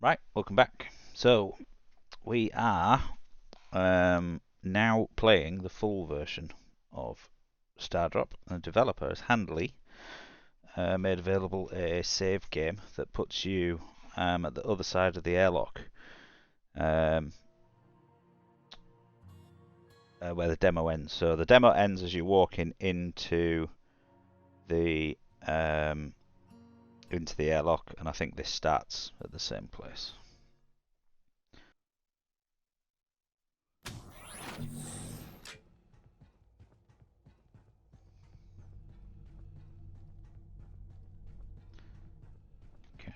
Right, welcome back. So we are now playing the full version of STARDROP. The developer has handily made available a save game that puts you at the other side of the airlock, um, where the demo ends. So the demo ends as you're walking the um, into the airlock, and I think this starts at the same place. Okay.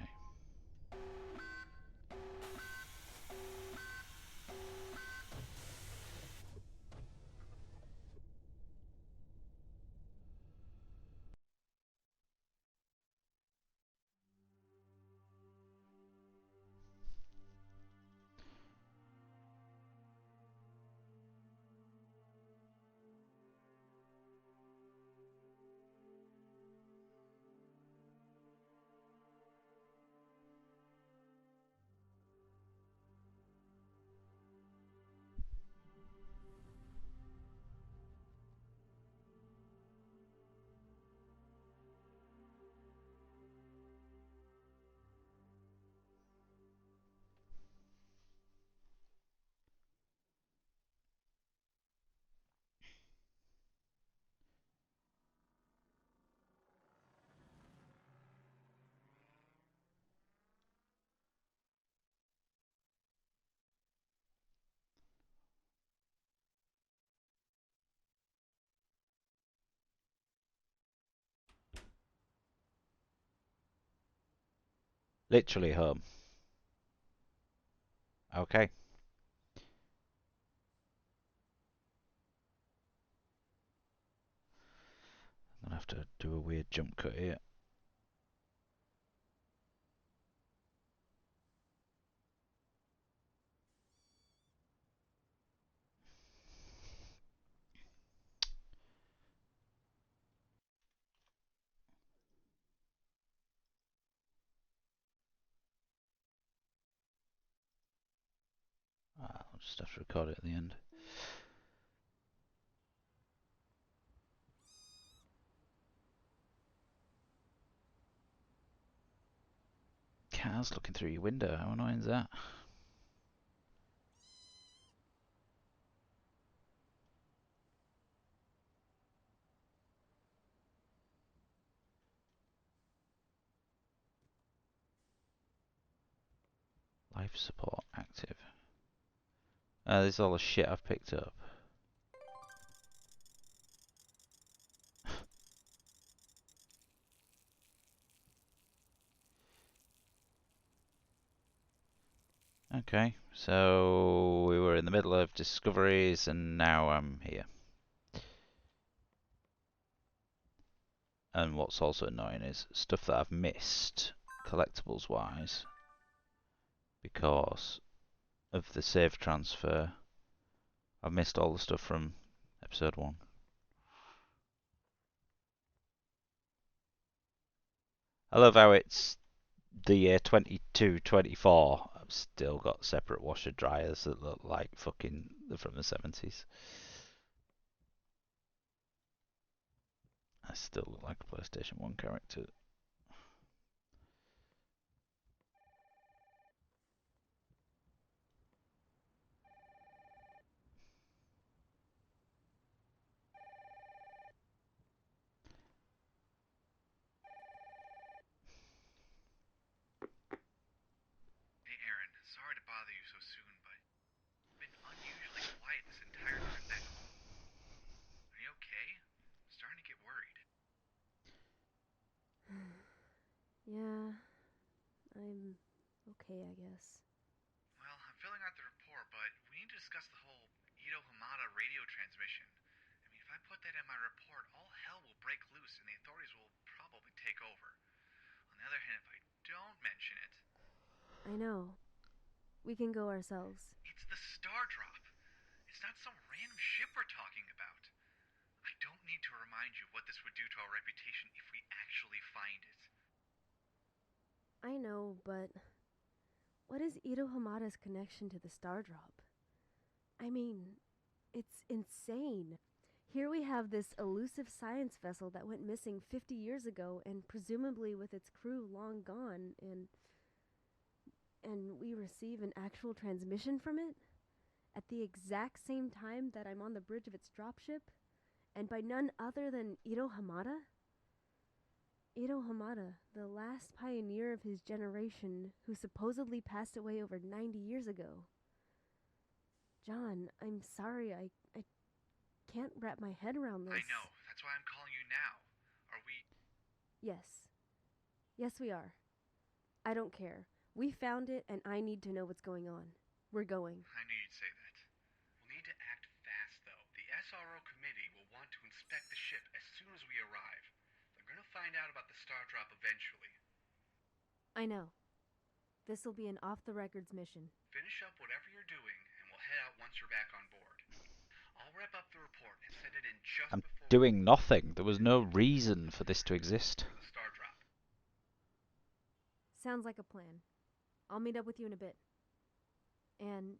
Literally home. Okay. I'm gonna have to do a weird jump cut here. I'll just have to record it at the end. Cars looking through your window. How annoying is that? Life support active. This is all the shit I've picked up. Okay, so we were in the middle of discoveries and now I'm here. And what's also annoying is stuff that I've missed, collectibles wise, because of the save transfer. I've missed all the stuff from episode 1. I love how it's the year 22-24. I've still got separate washer dryers that look like fucking from the 70s. I still look like a PlayStation 1 character. Hey Aaron, sorry to bother you so soon, but you've been unusually quiet this entire time back home. Are you okay? I'm starting to get worried. Yeah, I'm okay, I guess. Well, I'm filling out the report, but we need to discuss the whole Ito Hamada radio transmission. I mean, if I put that in my report, all hell will break loose and the authorities will probably take over. On the other hand, if I don't mention it... I know. We can go ourselves. It's the STARDROP. It's not some random ship we're talking about. I don't need to remind you what this would do to our reputation if we actually find it. I know, but what is Ito Hamada's connection to the STARDROP? I mean, it's insane. Here we have this elusive science vessel that went missing 50 years ago and presumably with its crew long gone, and we receive an actual transmission from it at the exact same time that I'm on the bridge of its dropship, and by none other than Ito Hamada? Ito Hamada, the last pioneer of his generation who supposedly passed away over 90 years ago. John, I'm sorry, I can't wrap my head around this. I know. That's why I'm calling you now. Are we... Yes. Yes, we are. I don't care. We found it, and I need to know what's going on. We're going. I knew you'd say that. We'll need to act fast, though. The SRO committee will want to inspect the ship as soon as we arrive. They're going to find out about the STARDROP eventually. I know. This will be an off-the-records mission. Finish up whatever you're doing, and we'll head out once you're back on board. I'll wrap up the report and send it in just I'm before... doing nothing. There was no reason for this to exist. ...for the STARDROP. Sounds like a plan. I'll meet up with you in a bit. And,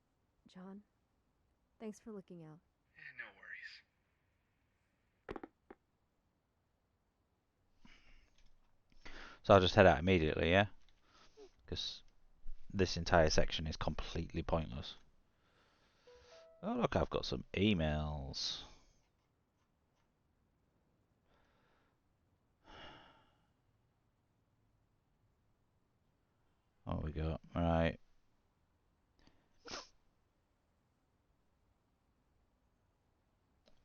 John, thanks for looking out. No worries. So I'll just head out immediately, yeah? Because this entire section is completely pointless. Oh look, I've got some emails. What we got? Right.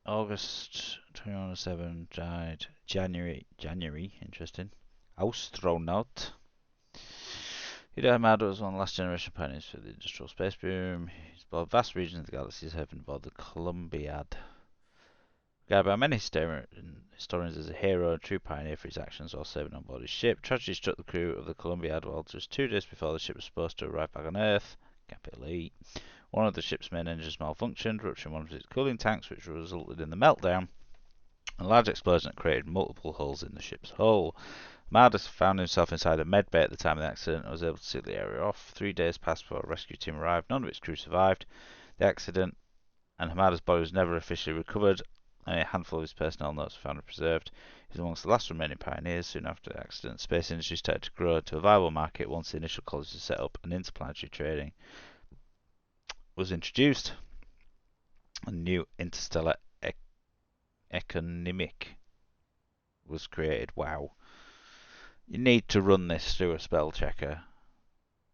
August 2007, died January, interesting. Astronaut. Hideo Hamada was one of the last generation pioneers for the industrial space boom. He explored vast regions of the galaxies, having aboard the Columbiad. Regarded by many historians as a hero and true pioneer for his actions while serving on board his ship, tragedy struck the crew of the Columbiad while just 2 days before the ship was supposed to arrive back on Earth. Capital E. One of the ship's main engines malfunctioned, rupturing one of its cooling tanks, which resulted in the meltdown. A large explosion that created multiple holes in the ship's hull. Hamada found himself inside a med bay at the time of the accident and was able to seal the area off. 3 days passed before a rescue team arrived. None of its crew survived the accident, and Hamada's body was never officially recovered. Only a handful of his personnel notes were found and preserved. He was amongst the last remaining pioneers. Soon after the accident, the space industry started to grow to a viable market once the initial colonies were set up and interplanetary trading was introduced. A new interstellar economic was created. Wow. You need to run this through a spell checker.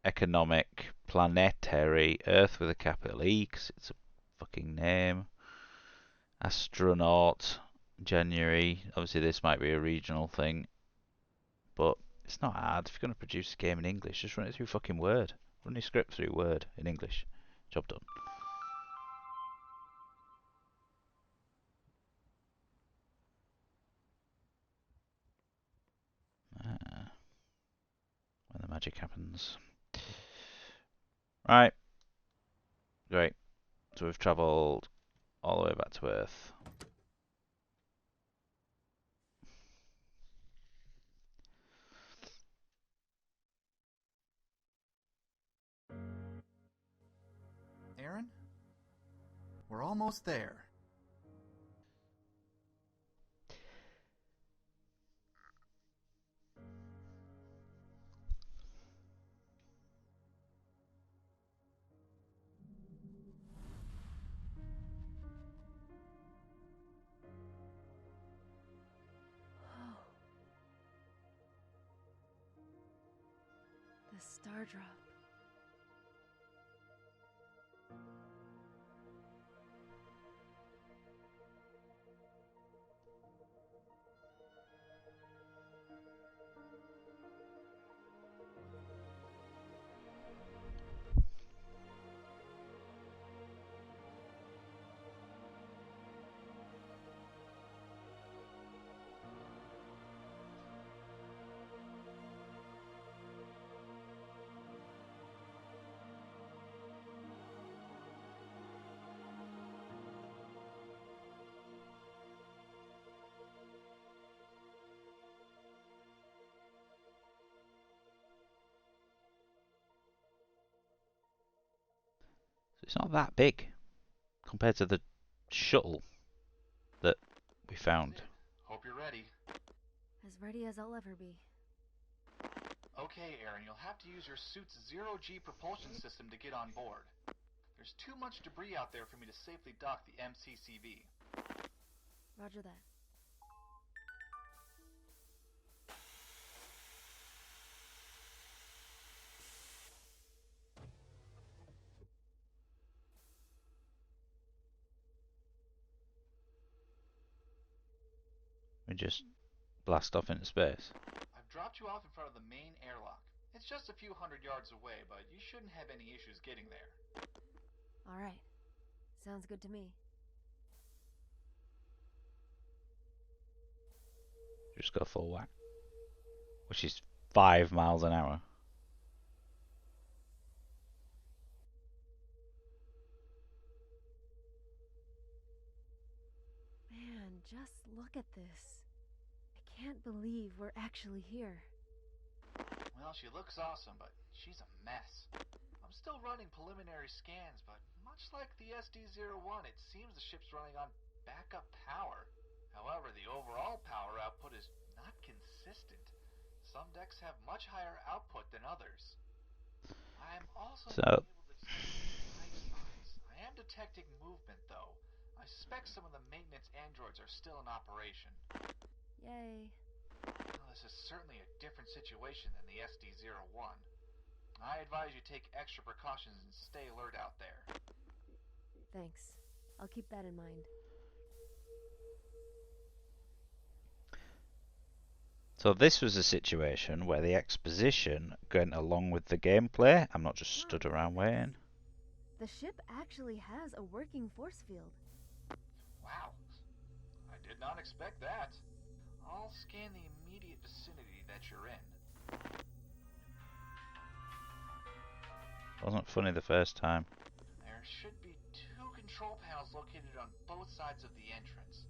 Economic, planetary, Earth with a capital E, because it's a fucking name. Astronaut, January. Obviously, this might be a regional thing, but it's not hard. If you're going to produce a game in English, just run it through fucking Word. Run your script through Word in English. Job done. When the magic happens. Right. Great. So we've travelled all the way back to Earth. Aaron? We're almost there. The STARDROP. It's not that big compared to the shuttle that we found. Hope you're ready. As ready as I'll ever be. Okay, Aaron, you'll have to use your suit's zero-G propulsion system to get on board. There's too much debris out there for me to safely dock the MCCV. Roger that. We just blast off into space. I've dropped you off in front of the main airlock. It's just a few hundred yards away, but you shouldn't have any issues getting there. All right. Sounds good to me. Just go full whack. Which is 5 miles an hour. Man, just look at this. I can't believe we're actually here. Well, she looks awesome, but she's a mess. I'm still running preliminary scans, but much like the SD-01, it seems the ship's running on backup power. However, the overall power output is not consistent. Some decks have much higher output than others. I'm also not able to detect life signs. I am detecting movement, though. I suspect some of the maintenance androids are still in operation. Yay. Well, this is certainly a different situation than the SD-01. I advise you take extra precautions and stay alert out there. Thanks. I'll keep that in mind. So this was a situation where the exposition went along with the gameplay. I'm not just stood around waiting. The ship actually has a working force field. Wow. I did not expect that. I'll scan the immediate vicinity that you're in. Wasn't funny the first time. There should be 2 control panels located on both sides of the entrance.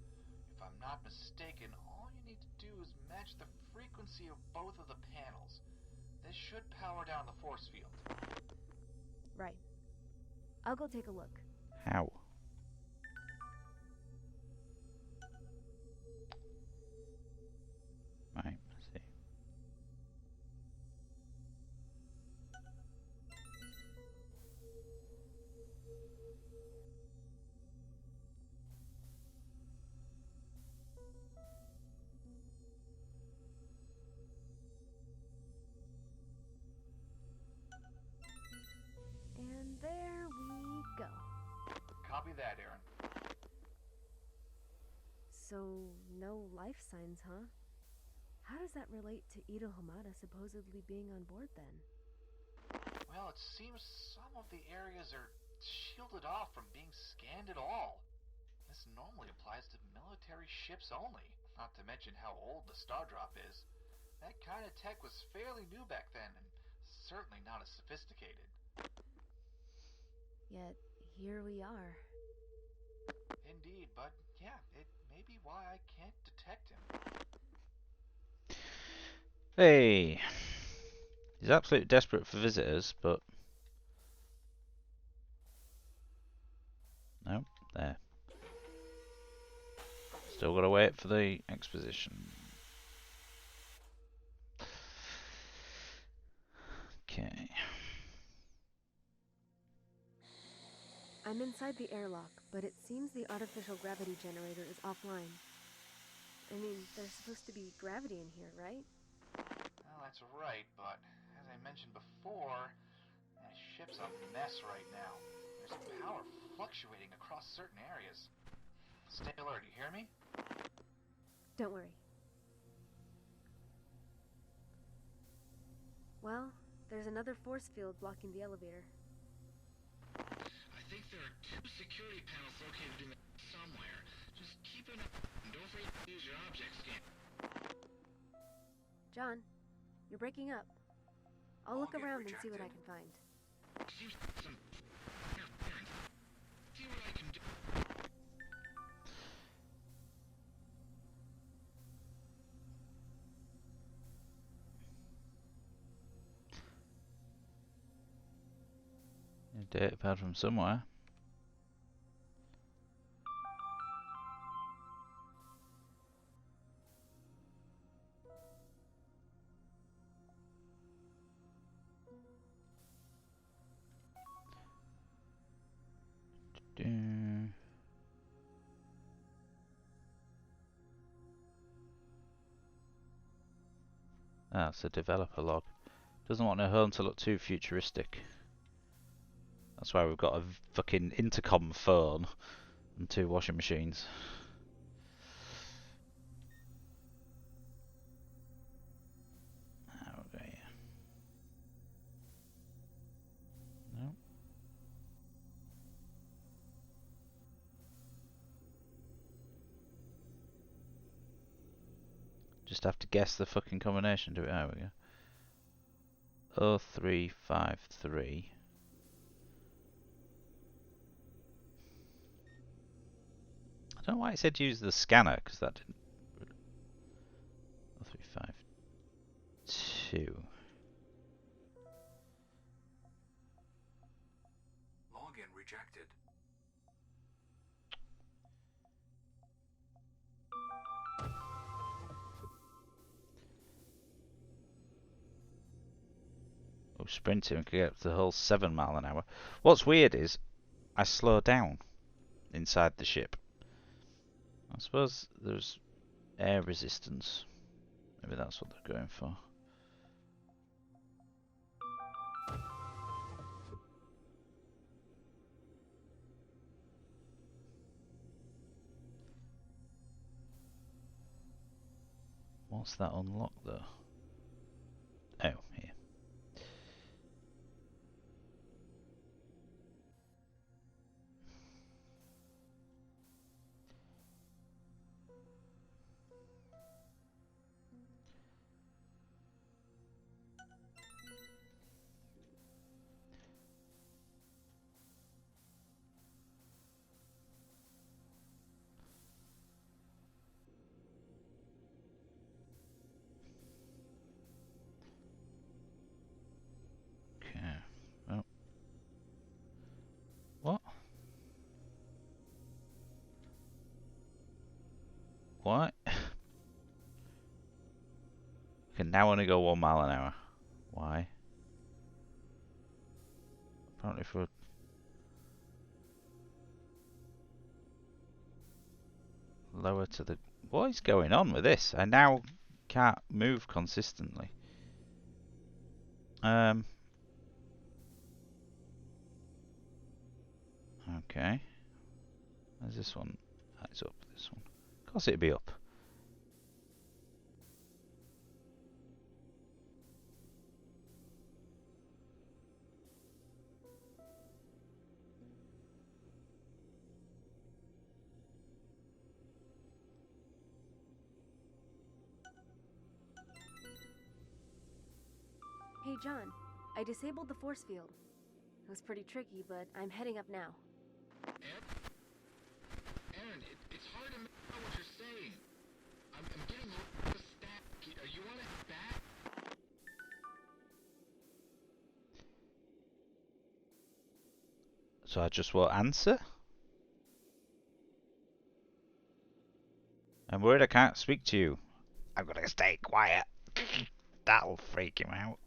If I'm not mistaken, all you need to do is match the frequency of both of the panels. This should power down the force field. Right. I'll go take a look. How? Right, let's see. And there we go. Copy that, Aaron. So, no life signs, huh? How does that relate to Ito Hamada supposedly being on board then? Well, it seems some of the areas are shielded off from being scanned at all. This normally applies to military ships only, not to mention how old the STARDROP is. That kind of tech was fairly new back then, and certainly not as sophisticated. Yet, here we are. Indeed, but yeah, it may be why I can't detect him. Hey! He's absolutely desperate for visitors, but... No, there. Still gotta wait for the exposition. Okay. I'm inside the airlock, but it seems the artificial gravity generator is offline. I mean, there's supposed to be gravity in here, right? Well, that's right, but as I mentioned before, the ship's a mess right now. There's power fluctuating across certain areas. Stay alert, you hear me? Don't worry. Well, there's another force field blocking the elevator. I think there are 2 security panels located in there somewhere. Just keep an eye and don't forget to use your object scan. John, you're breaking up. I'll look around and see what I can find. Seems like some interference. See what I can do. Datapad from somewhere. Ah, it's a developer log. Doesn't want her home to look too futuristic. That's why we've got a fucking intercom phone and 2 washing machines. Okay. No. Just have to guess the fucking combination to it. There we go. 0353. I don't know why it said use the scanner, because that didn't. 0352. Login rejected. Oh, sprinting, we could get up to the whole 7 mile an hour. What's weird is I slow down inside the ship. I suppose there's air resistance. Maybe that's what they're going for. What's that unlock though? Oh, here. Okay. Oh. What? What? Can now only go 1 mile an hour. Why? Apparently for lower to the... What is going on with this? I now can't move consistently. Okay. Where's this one? Ah, it's up, this one. Of course it'd be up. Hey, John. I disabled the force field. It was pretty tricky, but I'm heading up now. Aaron, it's hard to make out what you're saying. I'm getting a stack. You want to head back? So I just won't answer? I'm worried I can't speak to you. I'm gonna stay quiet. That'll freak him out.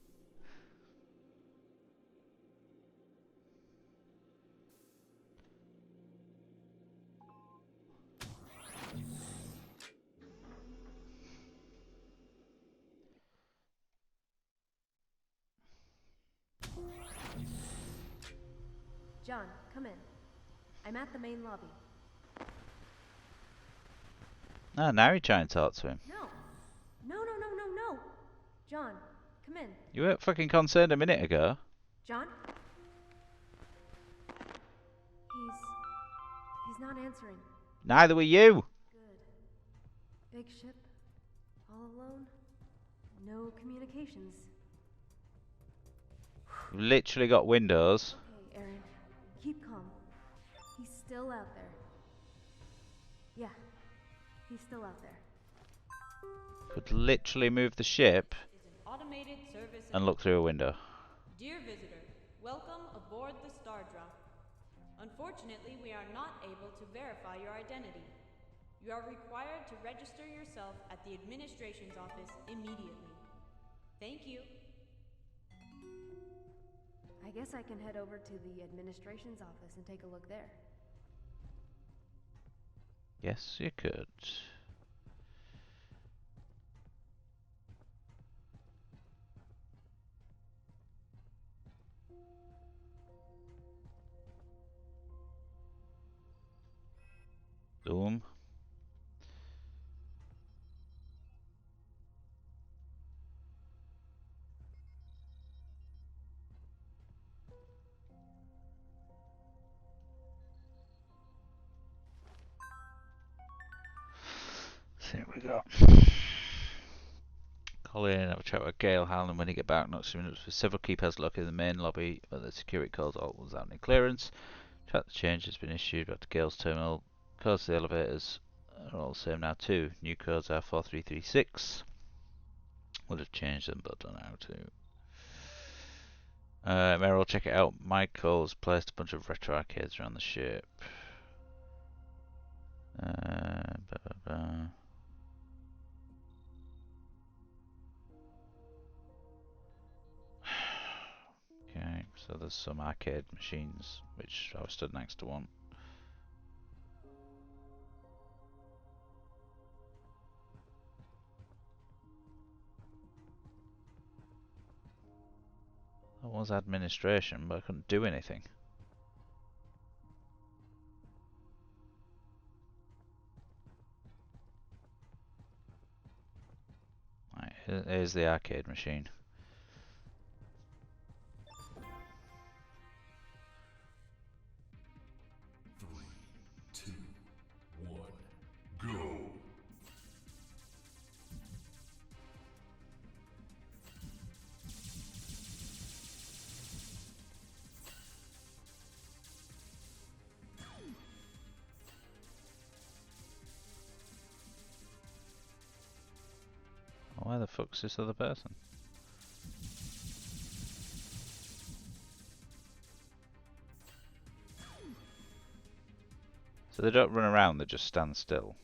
John, come in. I'm at the main lobby. Ah, now you're trying to talk to him. No! No, no, no, no, no! John, come in. You weren't fucking concerned a minute ago. John? He's not answering. Neither were you. Good. Big ship, all alone, no communications. You've literally got windows. Okay, Aaron, keep calm. He's still out there. Yeah, he's still out there. Could literally move the ship Is an automated service and look through a window. Dear visitor, Welcome aboard the STARDROP. Unfortunately, we are not able to verify your identity. You are required to register yourself at the administration's office immediately. Thank you. I guess I can head over to the administration's office and take a look there. Yes, you could. Boom. See what we got. Call in and have a chat with Gail Hallam when you get back. Not soon. For several keypads located in the main lobby, but the security codes all without any clearance. Check the change has been issued back to Gail's terminal. Codes to the elevators are all the same now too. New codes are 4336. Would have changed them, but don't know how to. Meryl, check it out. Michael's placed a bunch of retro arcades around the ship. Blah, blah, blah. Okay, so there's some arcade machines, which I was stood next to one. That was administration, but I couldn't do anything. Right, here's the arcade machine. Go! Why the fuck's this other person? So they don't run around, they just stand still.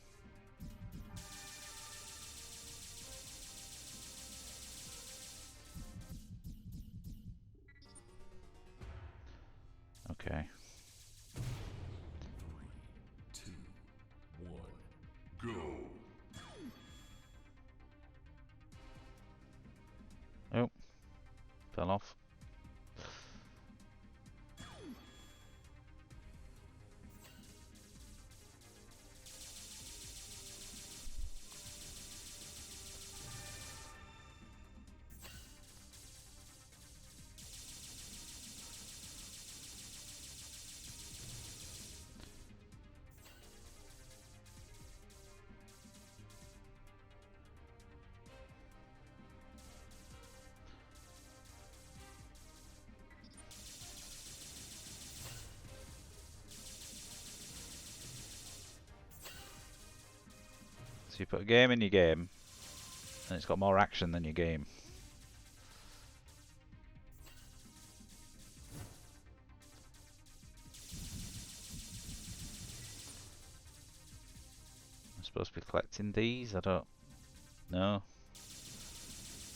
Okay. 3, 2, 1, go! Oh, fell off. So you put a game in your game, and it's got more action than your game. I'm supposed to be collecting these? I don't know.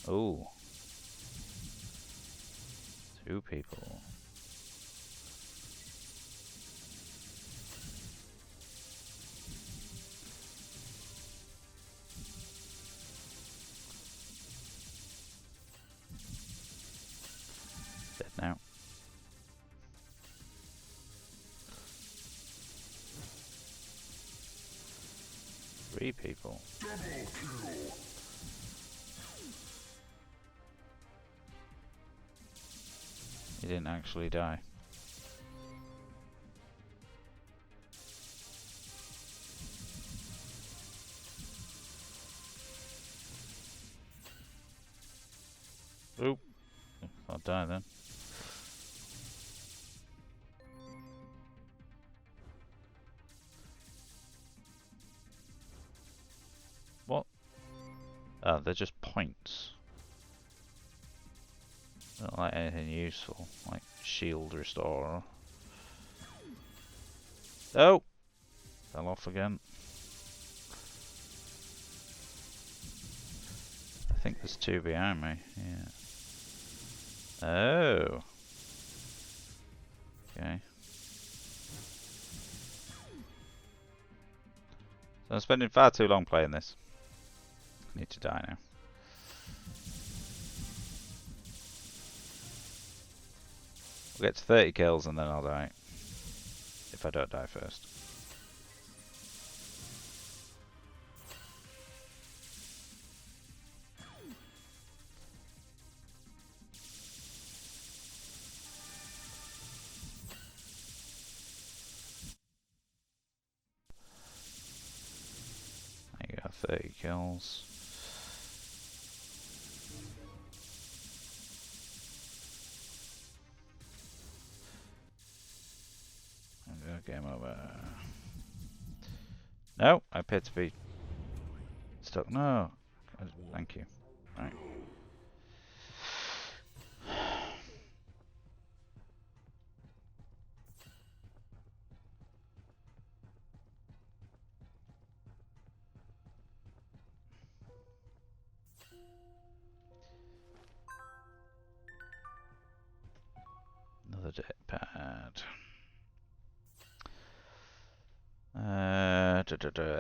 Oh. 2 people. Dead now. Three people. Double kill! He didn't actually die. Oop. I'll die then. What? Oh, they're just points. Not like anything useful, like shield restore. Oh! Fell off again. I think there's two behind me, yeah. Oh! Okay. So I'm spending far too long playing this. I need to die now. We'll get to 30 kills and then I'll die. If I don't die first. There you go, 30 kills. Game over. No, I appear to be stuck. No. Thank you. Right. Another deck pad.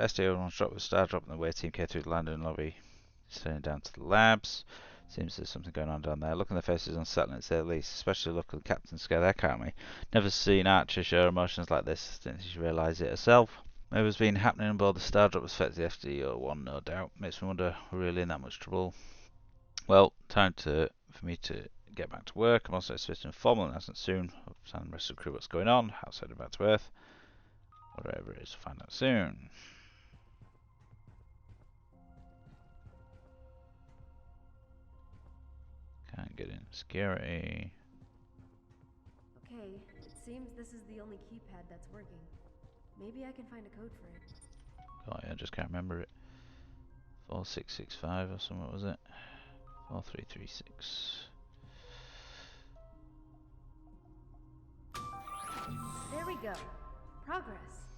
STO on shot with STARDROP and the way Team K through the landing lobby. Turning down to the labs. Seems there's something going on down there. Look on their faces unsettling to say the least. Especially look at the captain scare the heck out of me. Never seen Archer show emotions like this. Didn't she realise it herself? Whatever's been happening on board the STARDROP was affecting the FDO1, no doubt. Makes me wonder, we're really in that much trouble. Well, time for me to get back to work. I'm also expecting a formal announcement soon. I'll tell the rest of the crew what's going on, outside of back to Earth. Whatever it is, we'll find out soon. Can't get in security. Okay, it seems this is the only keypad that's working. Maybe I can find a code for it. Oh yeah, I just can't remember it. 4665 or something, was it? 4336. There we go. Progress.